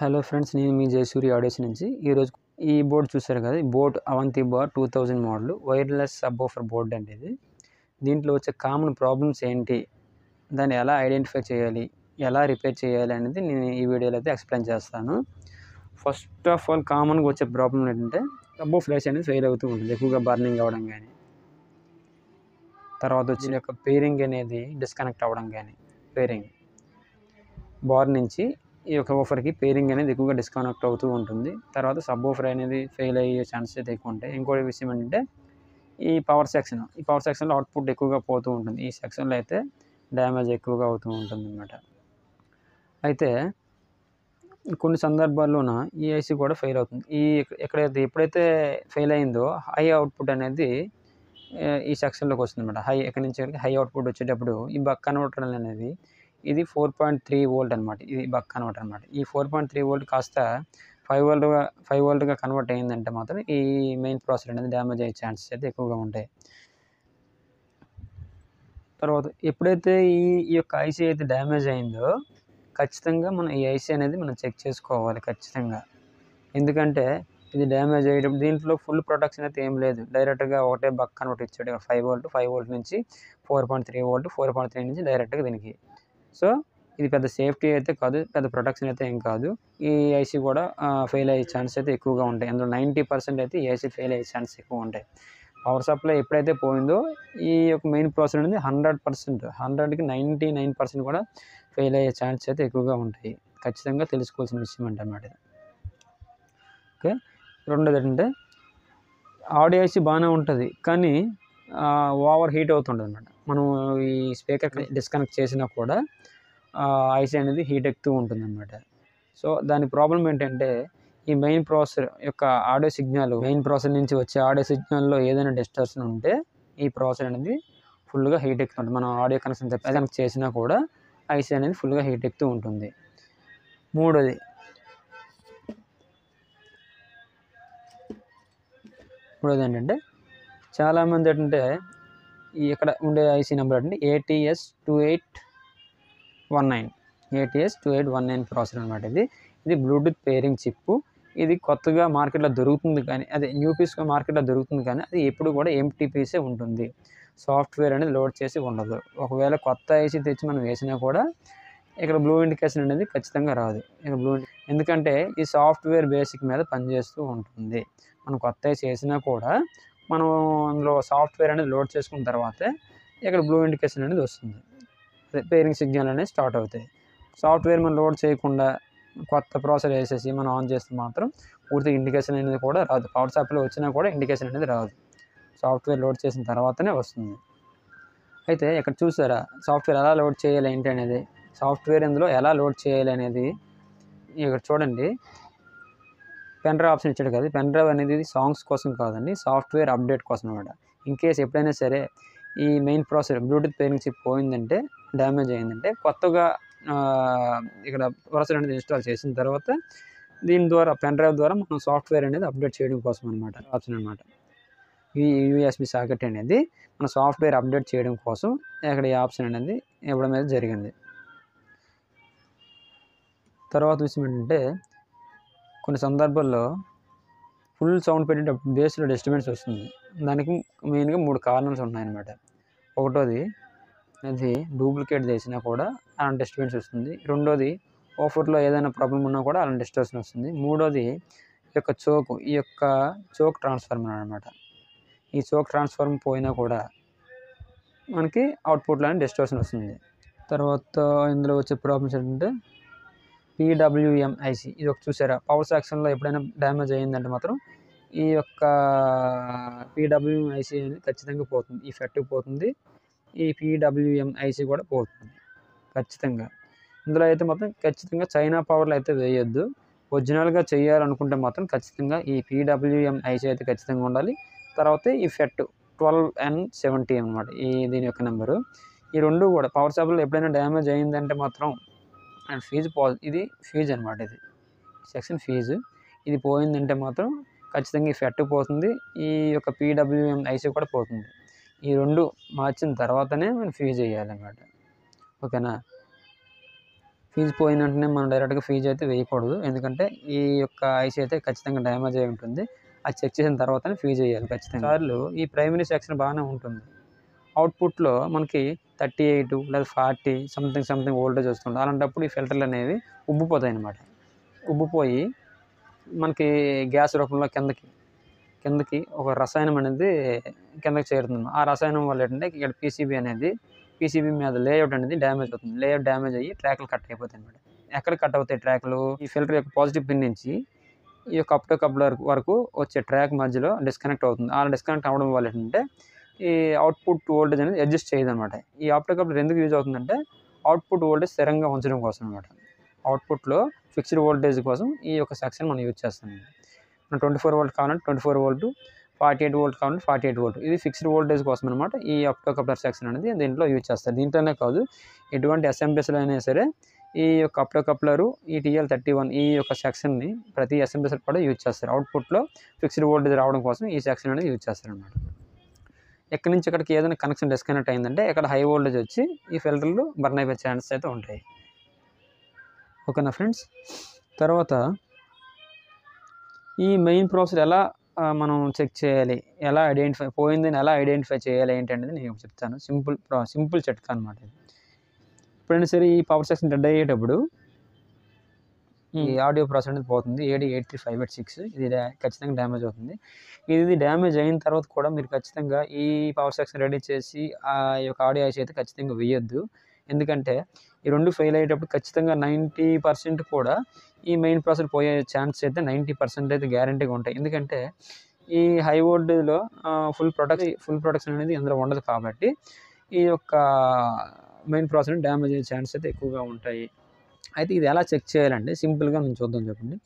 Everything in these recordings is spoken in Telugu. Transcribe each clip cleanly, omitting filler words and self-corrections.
హలో ఫ్రెండ్స్, నేను మీ జయసూరి ఆడియోస్ నుంచి ఈరోజు ఈ బోర్డు చూసారు కదా. ఈ board Avanti bar 2000 model wireless subwoofer board అండి. దీంట్లో వచ్చే కామన్ ప్రాబ్లమ్స్ ఏంటి, దాన్ని ఎలా ఐడెంటిఫై చేయాలి, ఎలా రిపేర్ చేయాలి అనేది నేను ఈ వీడియోలో అయితే ఎక్స్ప్లెయిన్ చేస్తాను. ఫస్ట్ ఆఫ్ ఆల్ కామన్గా వచ్చే ప్రాబ్లం ఏంటంటే సబ్వూఫర్ ఏసీ అనేది ఫెయిల్ అవుతూ ఉంటుంది, ఎక్కువగా బర్నింగ్ అవ్వడం కానీ, తర్వాత వచ్చిన యొక్క పేరింగ్ అనేది డిస్కనెక్ట్ అవ్వడం కానీ, పేరింగ్ బార్ నుంచి ఈ యొక్క ఊఫర్కి పేరింగ్ అనేది ఎక్కువగా డిస్కనెక్ట్ అవుతూ ఉంటుంది. తర్వాత సబ్ ఊఫర్ అనేది ఫెయిల్ అయ్యే ఛాన్సెస్ అయితే ఎక్కువ ఉంటాయి. ఇంకోటి విషయం ఏంటంటే ఈ పవర్ సెక్షన్లో అవుట్పుట్ ఎక్కువగా పోతూ ఉంటుంది. ఈ సెక్షన్లో అయితే డ్యామేజ్ ఎక్కువగా అవుతూ ఉంటుంది అన్నమాట. అయితే కొన్ని సందర్భాల్లోన ఈ ఐసీ కూడా ఫెయిల్ అవుతుంది. ఎప్పుడైతే ఫెయిల్ అయిందో హై అవుట్పుట్ అనేది ఈ సెక్షన్లోకి వస్తుంది అన్నమాట. ఎక్కడి నుంచి హై అవుట్పుట్ వచ్చేటప్పుడు ఈ బక్ కన్వర్టర్ అనేది ఇది 4.3 వోల్ట్ అనమాట. ఇది బక్ కన్వర్టర్ అనమాట. ఈ 4.3 వోల్ట్ కాస్త 5 వోల్ట్గా కన్వర్ట్ అయిందంటే మాత్రం ఈ మెయిన్ ప్రాసెసర్ అనేది డ్యామేజ్ అయ్యే ఛాన్సెస్ అయితే ఎక్కువగా ఉంటాయి. తర్వాత ఎప్పుడైతే ఈ యొక్క ఐసీ అయితే డ్యామేజ్ అయిందో ఖచ్చితంగా మనం ఈ ఐసీ అనేది మనం చెక్ చేసుకోవాలి ఖచ్చితంగా. ఎందుకంటే ఇది డ్యామేజ్ అయ్యేటప్పుడు దీంట్లో ఫుల్ ప్రొటెక్షన్ అయితే ఏం లేదు. డైరెక్ట్గా ఒకటే బక్ కన్వర్ట్ ఇచ్చాడు. 5 వోల్ట్ నుంచి 4.3 వోల్ట్, 4.3 నుంచి డైరెక్ట్గా దీనికి. సో ఇది పెద్ద సేఫ్టీ అయితే కాదు, పెద్ద ప్రొటెక్షన్ అయితే ఏం కాదు. ఈ ఐసీ కూడా ఫెయిల్ అయ్యే ఛాన్స్ అయితే ఎక్కువగా ఉంటాయి. అందులో 90% అయితే ఈ ఐసీ ఫెయిల్ అయ్యే ఛాన్స్ ఎక్కువ ఉంటాయి. పవర్ సప్లై ఎప్పుడైతే పోయిందో ఈ యొక్క మెయిన్ ప్రాసెసర్ అనేది 100%కి 99% కూడా ఫెయిల్ అయ్యే ఛాన్స్ అయితే ఎక్కువగా ఉంటాయి. ఖచ్చితంగా తెలుసుకోవాల్సిన విషయం అన్నమాట. ఓకే, రెండోది ఏంటంటే ఆడియో ఐసీ బాగానే ఉంటుంది, కానీ ఓవర్ హీట్ అవుతుంటుంది అన్నమాట. మనం ఈ స్పీకర్ డిస్కనెక్ట్ చేసినా కూడా ఐసీ అనేది హీట్ ఎక్కుతూ ఉంటుంది అన్నమాట. సో దాని ప్రాబ్లం ఏంటంటే ఈ మెయిన్ ప్రాసెసర్ యొక్క ఆడియో సిగ్నల్, మెయిన్ ప్రాసెసర్ నుంచి వచ్చే ఆడియో సిగ్నల్లో ఏదైనా డిస్టర్షన్ ఉంటే ఈ ప్రాసెసర్ అనేది ఫుల్గా హీట్ ఎక్కుతుంది. మనం ఆడియో కనెక్షన్ కనెక్ట్ చేసినా కూడా ఐసీ అనేది ఫుల్గా హీట్ ఎక్కుతూ ఉంటుంది. మూడోది ఏంటంటే చాలామంది ఏంటంటే ఇక్కడ ఉండే ఐసీ నెంబర్ అంటే ATS 2819 ప్రాసెసర్ అనమాట. ఇది బ్లూటూత్ పేరింగ్ చిప్. ఇది కొత్తగా మార్కెట్లో దొరుకుతుంది, కానీ అదే న్యూ పీస్గా మార్కెట్లో దొరుకుతుంది, కానీ అది ఎప్పుడు కూడా ఎంప్టీ పీసే ఉంటుంది. సాఫ్ట్వేర్ అనేది లోడ్ చేసి ఉండదు. ఒకవేళ కొత్త ఐసీ తెచ్చి మనం వేసినా కూడా ఇక్కడ బ్లూ ఇండికేషన్ అనేది ఖచ్చితంగా రాదు. ఎందుకంటే ఈ సాఫ్ట్వేర్ బేసిక్ మీద పనిచేస్తూ ఉంటుంది. మనం కొత్త ఐసీ వేసినా కూడా మనం అందులో సాఫ్ట్వేర్ అనేది లోడ్ చేసుకున్న తర్వాతే ఇక్కడ బ్లూ ఇండికేషన్ అనేది వస్తుంది. పేరింగ్ సిగ్నల్ అనేది స్టార్ట్ అవుతాయి. సాఫ్ట్వేర్ మనం లోడ్ చేయకుండా కొత్త ప్రాసెసర్ వేసేసి మనం ఆన్ చేస్తే మాత్రం పూర్తి ఇండికేషన్ అనేది కూడా రాదు. పవర్ సప్లై వచ్చినా కూడా ఇండికేషన్ అనేది రాదు. సాఫ్ట్వేర్ లోడ్ చేసిన తర్వాతనే వస్తుంది. అయితే ఇక్కడ చూసారా సాఫ్ట్వేర్ ఎలా లోడ్ చేయాలి ఏంటి అనేది, సాఫ్ట్వేర్ ఇందులో ఎలా లోడ్ చేయాలి అనేది ఇక్కడ చూడండి. పెన్ డ్రైవ్ ఆప్షన్ ఇచ్చాడు కదా. పెన్ డ్రైవ్ అనేది సాంగ్స్ కోసం కాదండి, సాఫ్ట్వేర్ అప్డేట్ కోసం అనమాట. ఇన్కేస్ ఎప్పుడైనా సరే ఈ main processor Bluetooth pairing chip పోయిందంటే, డ్యామేజ్ అయిందంటే, కొత్తగా ఇక్కడ ప్రాసెసర్ అనేది ఇన్స్టాల్ చేసిన తర్వాత దీని ద్వారా పెన్ డ్రైవ్ ద్వారా మనం సాఫ్ట్వేర్ అనేది అప్డేట్ చేయడం కోసం అనమాట ఆప్షన్ అనమాట. ఈ USB సాకెట్ అనేది మన సాఫ్ట్వేర్ అప్డేట్ చేయడం కోసం ఇక్కడ ఈ ఆప్షన్ అనేది ఇవ్వడం అనేది జరిగింది. తర్వాత విషయం ఏంటంటే కొన్ని సందర్భాల్లో ఫుల్ సౌండ్ పెట్టేటప్పుడు బేస్లో డిస్టర్బెన్స్ వస్తుంది. దానికి మెయిన్గా 3 కారణాలు ఉన్నాయన్నమాట. ఒకటోది అది డూప్లికేట్ చేసినా కూడా అలాంటి డిస్టర్బెన్స్ వస్తుంది. రెండోది ఆఫర్లో ఏదైనా ప్రాబ్లం ఉన్నా కూడా అలాంటి డిస్టర్బెన్స్ వస్తుంది. మూడోది ఈ యొక్క చోక్ ట్రాన్స్ఫార్మర్ అనమాట. ఈ చోక్ ట్రాన్స్ఫార్మర్ పోయినా కూడా మనకి అవుట్పుట్లో డిస్టర్బెన్స్ వస్తుంది. తర్వాత ఇందులో వచ్చే ప్రాబ్లమ్స్ ఏంటంటే PWM ఐసీ, ఇది ఒక చూసారా పవర్ సెక్షన్లో ఎప్పుడైనా డ్యామేజ్ అయ్యిందంటే మాత్రం ఈ యొక్క PWM ఐసీ అనేది ఖచ్చితంగా పోతుంది. ఈ ఫెట్ పోతుంది, ఈ PWM ఐసీ కూడా పోతుంది ఖచ్చితంగా. ఇందులో అయితే మాత్రం ఖచ్చితంగా చైనా పవర్లో అయితే వేయొద్దు. ఒరిజినల్గా చేయాలనుకుంటే మాత్రం ఖచ్చితంగా ఈ PWM ఐసీ అయితే ఖచ్చితంగా ఉండాలి. తర్వాత ఈ ఫెట్ 12N70 అనమాట దీని యొక్క నెంబరు. ఈ రెండు కూడా పవర్ సప్లైలో ఎప్పుడైనా డ్యామేజ్ అయ్యిందంటే మాత్రం అండ్ ఇది ఫీజ్ అనమాట. ఇది సెక్షన్ ఫీజు. ఇది పోయిందంటే మాత్రం ఖచ్చితంగా ఈ ఫెట్ పోతుంది, ఈ యొక్క PWM ఐసీ కూడా పోతుంది. ఈ రెండు మార్చిన తర్వాతనే మనం ఫీజ్ వేయాలన్నమాట. ఓకేనా. ఫీజు పోయిన వెంటనే మనం డైరెక్ట్గా ఫీజు అయితే వేయకూడదు, ఎందుకంటే ఈ యొక్క ఐసీ అయితే ఖచ్చితంగా డ్యామేజ్ అయి ఉంటుంది. అది చెక్ చేసిన తర్వాతనే ఫీజు వేయాలి ఖచ్చితంగా. సార్లు ఈ ప్రైమరీ సెక్షన్ బాగానే ఉంటుంది, అవుట్పుట్లో మనకి 38 లేదా 40 సంథింగ్ వోల్టేజ్ వస్తుంది. అలాంటప్పుడు ఈ ఫిల్టర్లు అనేవి ఉబ్బిపోతాయి అన్నమాట. ఉబ్బిపోయి మనకి గ్యాస్ రూపంలో కిందకి ఒక రసాయనం అనేది కిందకి చేరుతుంది. ఆ రసాయనం వల్ల ఏంటంటే ఇక్కడ పీసీబీ మీద లేఅవుట్ అనేది డ్యామేజ్ అవుతుంది. లేఅవుట్ డ్యామేజ్ అయ్యి ట్రాక్లు కట్ అయిపోతాయి అన్నమాట. ఎక్కడ కట్ అవుతాయి ట్రాక్లు? ఈ ఫిల్టర్ యొక్క పాజిటివ్ పిన్ నుంచి ఈ యొక్క అప్టో కప్లర్ వరకు వచ్చే ట్రాక్ మధ్యలో డిస్కనెక్ట్ అవుతుంది. అలా డిస్కనెక్ట్ అవ్వడం వల్ల ఏంటంటే ఈ అవుట్పుట్ వోల్టేజ్ అనేది అడ్జస్ట్ చేయదు అనమాట. ఈ ఆప్టో కప్లర్ ఎందుకు యూజ్ అవుతుందంటే అవుట్పుట్ వోల్టేజ్ స్థిరంగా ఉంచడం కోసం అనమాట. అవుట్పుట్లో ఫిక్స్డ్ వోల్టేజ్ కోసం ఈ యొక్క సెక్షన్ మనం యూజ్ చేస్తాం. 24 వోల్ట్ కావాలంటే 24 వోల్ట్, 48 వోల్ట్ కావాలంటే 48 వోల్ట్. ఇది ఫిక్స్డ్ వోల్టేజ్ కోసం అనమాట. ఈ ఆప్టో కప్లర్ సెక్షన్ అనేది దీంట్లో యూజ్ చేస్తారు. దీంట్లోనే కాదు, ఎటువంటి ఎస్ఎంబీఎస్లో అయినా సరే ఈ యొక్క అప్టో కప్లరు, ఈ TL31 ఈ యొక్క సెక్షన్ని ప్రతి ఎస్ఎంబీఎస్లో కూడా యూజ్ చేస్తారు. అవుట్పుట్లో ఫిక్స్డ్ వోల్టేజ్ రావడం కోసం ఈ సెక్షన్ అనేది యూజ్ చేస్తారు అనమాట. ఎక్కడి నుంచి ఇక్కడికి ఏదైనా కనెక్షన్ డిస్కనెక్ట్ అయిందంటే ఇక్కడ హై వోల్టేజ్ వచ్చి ఈ ఫిల్టర్లు బర్న్ అయిపోయే ఛాన్సెస్ అయితే ఉంటాయి. ఓకేనా ఫ్రెండ్స్? తర్వాత ఈ మెయిన్ ప్రాసెస్ ఎలా మనం చెక్ చేయాలి, ఎలా పోయిందని ఎలా ఐడెంటిఫై చేయాలి ఏంటి అనేది నేను చెప్తాను. సింపుల్ చిట్కా అనమాట. ఎప్పుడైనా సరే ఈ పవర్ సెక్షన్ డెడ్ అయ్యేటప్పుడు ఈ ఆడియో ప్రాసెస్ అనేది పోతుంది. AD83586 ఇది ఖచ్చితంగా డ్యామేజ్ అవుతుంది. ఇది డ్యామేజ్ అయిన తర్వాత కూడా మీరు ఖచ్చితంగా ఈ పవర్ సెక్షన్ రెడీ చేసి ఆ యొక్క ఆడియో ఐసీ అయితే ఖచ్చితంగా వేయొద్దు. ఎందుకంటే ఈ రెండు ఫెయిల్ అయ్యేటప్పుడు ఖచ్చితంగా 90% కూడా ఈ మెయిన్ ప్రాసెస్ పోయే ఛాన్స్ అయితే 90% అయితే గ్యారంటీగా ఉంటాయి. ఎందుకంటే ఈ హై వోల్టేజ్లో ఫుల్ ప్రొటెక్షన్ అనేది ఇందులో ఉండదు కాబట్టి ఈ యొక్క మెయిన్ ప్రాసెస్ డ్యామేజ్ అయ్యే ఛాన్స్ అయితే ఎక్కువగా ఉంటాయి. అయితే ఇది ఎలా చెక్ చేయాలంటే సింపుల్గా నేను చూద్దాం చెప్పండి.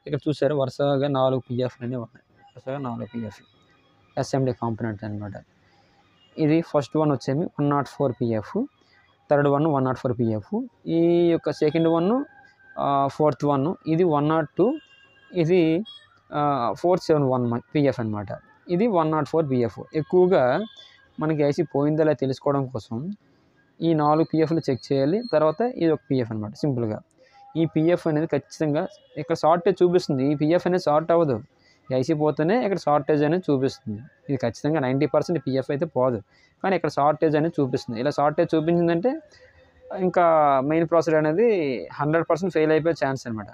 ఇక్కడ చూసారు వరుసగా 4 PFలు అనేవి ఉన్నాయి. వరుసగా 4 PF SMD కాంపోనెంట్ అనమాట. ఇది ఫస్ట్ వన్ వచ్చేమి 104 PF, థర్డ్ వన్ 104 PF, ఈ యొక్క సెకండ్ వన్ ఫోర్త్ వన్ ఇది 102, ఇది 471 PF అనమాట. ఇది 104 PF. ఎక్కువగా మనకి ఐసీ పోయిందో లేదా తెలుసుకోవడం కోసం ఈ 4 PFలు చెక్ చేయాలి. తర్వాత ఇది ఒక PF అనమాట. సింపుల్గా ఈ PF అనేది ఖచ్చితంగా ఇక్కడ షార్టేజ్ చూపిస్తుంది. ఈ PF అనేది షార్ట్ అవ్వదు, ఐసీ పోతేనే ఇక్కడ షార్టేజ్ అనేది చూపిస్తుంది. ఇది ఖచ్చితంగా 90% PF అయితే పోదు, కానీ ఇక్కడ షార్టేజ్ అనేది చూపిస్తుంది. ఇలా షార్టేజ్ చూపించిందంటే ఇంకా మెయిన్ ప్రాసెసర్ అనేది 100% ఫెయిల్ అయిపోయే ఛాన్స్ అనమాట.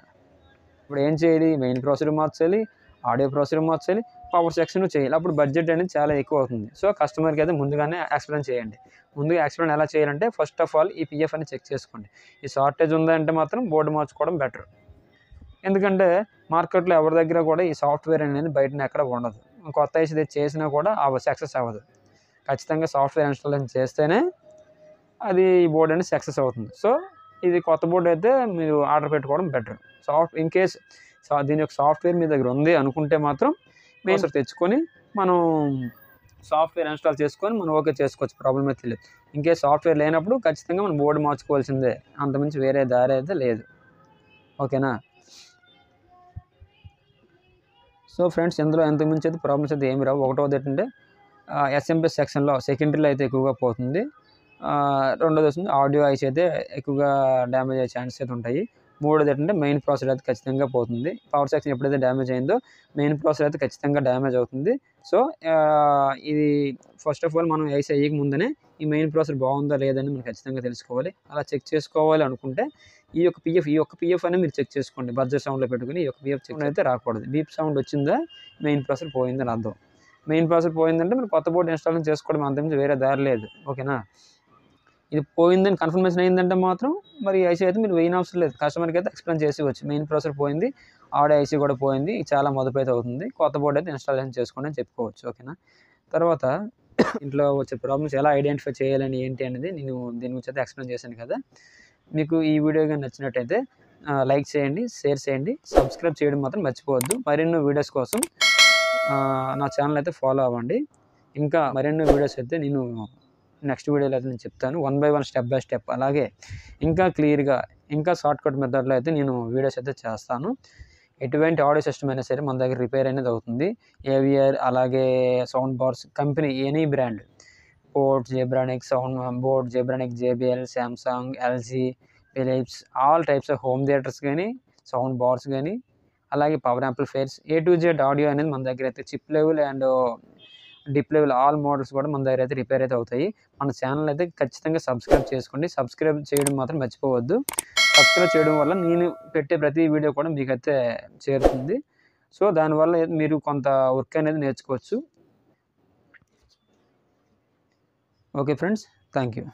ఇప్పుడు ఏం చేయాలి? మెయిన్ ప్రాసెసర్ మార్చాలి, ఆడియో ప్రాసెసర్ మార్చాలి, పవర్ సెక్షన్ చేయాలి. అప్పుడు బడ్జెట్ అనేది చాలా ఎక్కువ అవుతుంది. సో కస్టమర్కి అయితే ముందుగానే ఎక్స్ప్లెయిన్ చేయండి. ముందుగా ఎక్స్ప్లెయిన్ ఎలా చేయాలంటే ఫస్ట్ ఆఫ్ ఆల్ ఈ PF అని చెక్ చేసుకోండి. ఈ షార్టేజ్ ఉందంటే మాత్రం బోర్డు మార్చుకోవడం బెటర్. ఎందుకంటే మార్కెట్లో ఎవరి దగ్గర కూడా ఈ సాఫ్ట్వేర్ అనేది బయటనే ఎక్కడ ఉండదు. కొత్త ఐసీ చేసినా కూడా సక్సెస్ అవ్వదు. ఖచ్చితంగా సాఫ్ట్వేర్ ఇన్స్టాలేషన్ చేస్తేనే అది ఈ బోర్డు అనేది సక్సెస్ అవుతుంది. సో ఇది కొత్త బోర్డు అయితే మీరు ఆర్డర్ పెట్టుకోవడం బెటర్. ఇన్ కేస్ దీని యొక్క సాఫ్ట్వేర్ మీ దగ్గర ఉంది అనుకుంటే మాత్రం మీరు తెచ్చుకొని మనం సాఫ్ట్వేర్ ఇన్స్టాల్ చేసుకొని మనం ఓకే చేసుకోవచ్చు, ప్రాబ్లం అయితే లేదు. ఇన్ కేస్ సాఫ్ట్వేర్ లేనప్పుడు ఖచ్చితంగా మనం బోర్డు మార్చుకోవాల్సిందే, అంతమించి వేరే దారి అయితే లేదు. ఓకేనా? సో ఫ్రెండ్స్, ఇందులో ఎంతమించి అయితే ప్రాబ్లమ్స్ అయితే ఏమి రావు. ఒకటోది ఏంటంటే ఎస్ఎంబీఎస్ సెక్షన్లో సెకండరీలో అయితే ఎక్కువగా పోతుంది. రెండోది వస్తుంది ఆడియో ఐసీ అయితే ఎక్కువగా డ్యామేజ్ అయ్యే ఛాన్సెస్ అయితే ఉంటాయి. మూడోది ఏంటంటే మెయిన్ ప్రాసెసర్ అయితే ఖచ్చితంగా పోతుంది. పవర్ సెక్షన్ ఎప్పుడైతే డ్యామేజ్ అయిందో మెయిన్ ప్రాసెసర్ అయితే ఖచ్చితంగా డ్యామేజ్ అవుతుంది. సో ఇది ఫస్ట్ ఆఫ్ ఆల్ మనం ఐసీ అయ్యక ముందనే ఈ మెయిన్ ప్రాసెసర్ బాగుందా లేదని మనం ఖచ్చితంగా తెలుసుకోవాలి. అలా చెక్ చేసుకోవాలి అనుకుంటే ఈ యొక్క PF అనేది మీరు చెక్ చేసుకోండి. బడ్జెట్ సౌండ్లో పెట్టుకుని ఈ యొక్క PF చెక్ అయితే రాకూడదు. బీప్ సౌండ్ వచ్చిందా మెయిన్ ప్రాసెసర్ పోయిందని అర్థం. మెయిన్ ప్రాసెసర్ పోయిందంటే మీరు కొత్త బోర్డు ఇన్స్టాల్ చేసుకోవడం, అంతకుమించి వేరే దారి లేదు. ఓకేనా? ఇది పోయిందని కన్ఫర్మేషన్ అయిందంటే మాత్రం మరి ఐసీ అయితే మీరు వేయని అవసరం లేదు. కస్టమర్కి అయితే ఎక్స్ప్లెయిన్ చేసి వచ్చు, మెయిన్ ప్రాసెసర్ పోయింది, ఆడియో ఐసీ కూడా పోయింది, చాలా మొదపైతే అవుతుంది, కొత్త బోర్డు అయితే ఇన్స్టాలేషన్ చేసుకోండి అని చెప్పుకోవచ్చు. ఓకేనా? తర్వాత ఇంట్లో వచ్చే ప్రాబ్లమ్స్ ఎలా ఐడెంటిఫై చేయాలని ఏంటి అనేది నేను దీని గురించి అయితే ఎక్స్ప్లెయిన్ చేశాను కదా. మీకు ఈ వీడియో కానీ నచ్చినట్టయితే లైక్ చేయండి, షేర్ చేయండి, సబ్స్క్రైబ్ చేయడం మాత్రం మర్చిపోవద్దు. మరెన్నో వీడియోస్ కోసం నా ఛానల్ అయితే ఫాలో అవ్వండి. ఇంకా మరెన్నో వీడియోస్ అయితే నేను నెక్స్ట్ వీడియోలో అయితే నేను చెప్తాను, 1 by 1 స్టెప్ బై స్టెప్. అలాగే ఇంకా క్లియర్గా ఇంకా షార్ట్కట్ మెథడ్లో అయితే నేను వీడియోస్ అయితే చేస్తాను. ఎటువంటి ఆడియో సిస్టమ్ అయినా సరే మన దగ్గర రిపేర్ అనేది అవుతుంది. AVR అలాగే sound bars company any brand, Boat, Zebronic sound Boat, Zebronic, JBL, Samsung, LG, Philips all types of home theaters కానీ, సౌండ్ బార్స్ కానీ, అలాగే power amplifiers A to Z audio అనేది మన దగ్గర అయితే chip level and dip level all models కూడా మన దగ్గర అయితే రిపేర్ అయితే అవుతాయి. మన ఛానల్ అయితే ఖచ్చితంగా సబ్స్క్రైబ్ చేసుకోండి. సబ్స్క్రైబ్ చేయడం మాత్రం మర్చిపోవద్దు. సబ్స్క్రైబ్ చేయడం వల్ల నేను పెట్టే ప్రతి వీడియో కూడా మీకైతే చేరుతుంది. సో దానివల్ల మీరు కొంత వర్క్ అనేది నేర్చుకోవచ్చు. Okay friends, thank you.